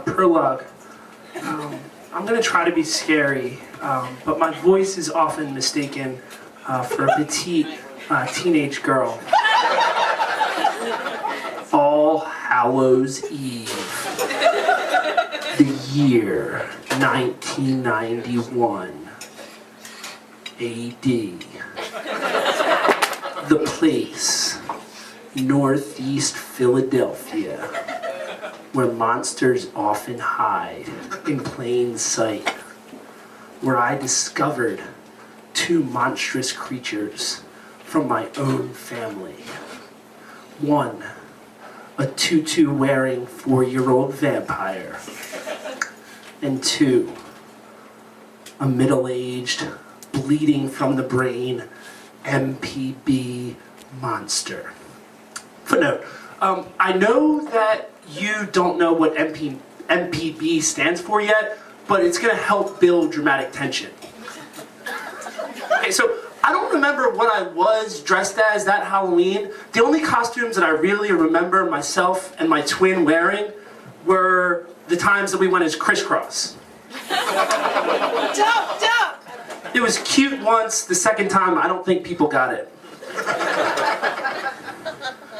prologue. I'm going to try to be scary, but my voice is often mistaken for a petite teenage girl. All Hallows Eve, the year 1991 AD. The place, Northeast Philadelphia, where monsters often hide in plain sight, where I discovered two monstrous creatures from my own family. One, a tutu-wearing 4-year-old vampire, and two, a middle-aged, bleeding from the brain MPB monster. Footnote, I know that you don't know what MPB stands for yet, but it's going to help build dramatic tension. Okay, so I don't remember what I was dressed as that Halloween. The only costumes that I really remember myself and my twin wearing were the times that we went as crisscross. Dope! It was cute once, the second time I don't think people got it.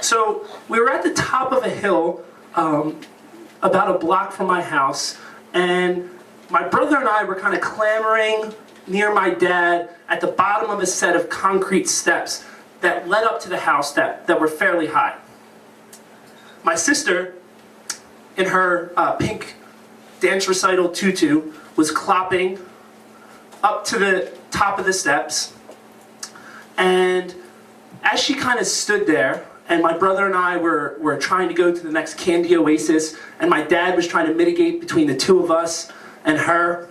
So we were at the top of a hill, about a block from my house, and my brother and I were kind of clambering near my dad at the bottom of a set of concrete steps that led up to the house that were fairly high. My sister, in her pink dance recital tutu, was clopping up to the top of the steps, and as she kind of stood there, and my brother and I were trying to go to the next candy oasis, and my dad was trying to mitigate between the two of us and her,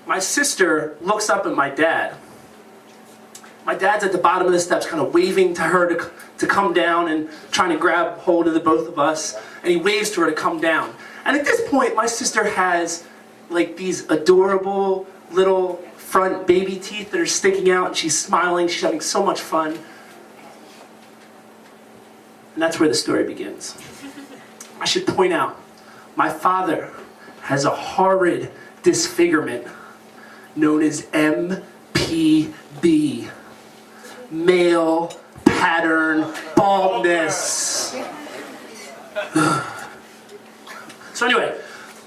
my sister looks up at my dad. My dad's at the bottom of the steps kind of waving to her to come down and trying to grab hold of the both of us, and he waves to her to come down. And at this point, my sister has like these adorable little front baby teeth that are sticking out, and she's smiling, she's having so much fun. And that's where the story begins. I should point out, my father has a horrid disfigurement known as MPB, male pattern baldness. So anyway,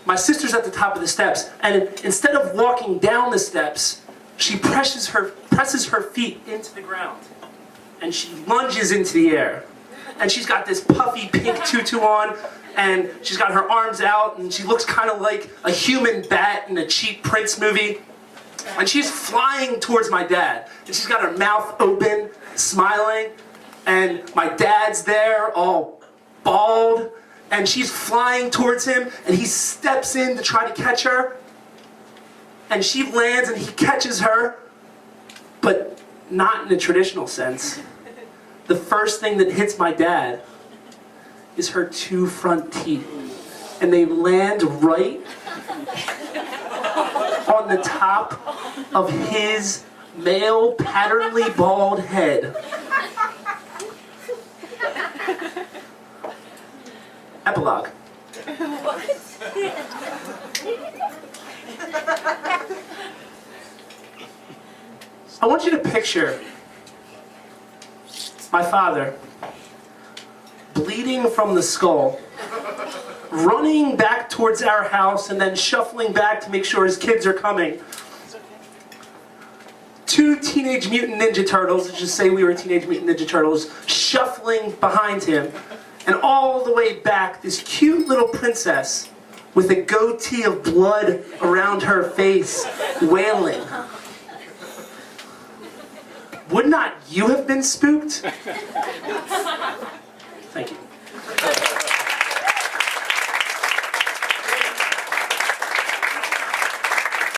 my sister's at the top of the steps, and instead of walking down the steps, she presses her feet into the ground, and she lunges into the air. And she's got this puffy pink tutu on, and she's got her arms out, and she looks kind of like a human bat in a cheap Prince movie. And she's flying towards my dad, and she's got her mouth open, smiling, and my dad's there, all bald, and she's flying towards him, and he steps in to try to catch her, and she lands and he catches her, but not in a traditional sense. The first thing that hits my dad is her two front teeth, and they land right on the top of his male patternly bald head. Epilogue. I want you to picture my father, bleeding from the skull, running back towards our house and then shuffling back to make sure his kids are coming. Two Teenage Mutant Ninja Turtles, let's just say we were Teenage Mutant Ninja Turtles, shuffling behind him. And all the way back, this cute little princess with a goatee of blood around her face, wailing. Would not you have been spooked?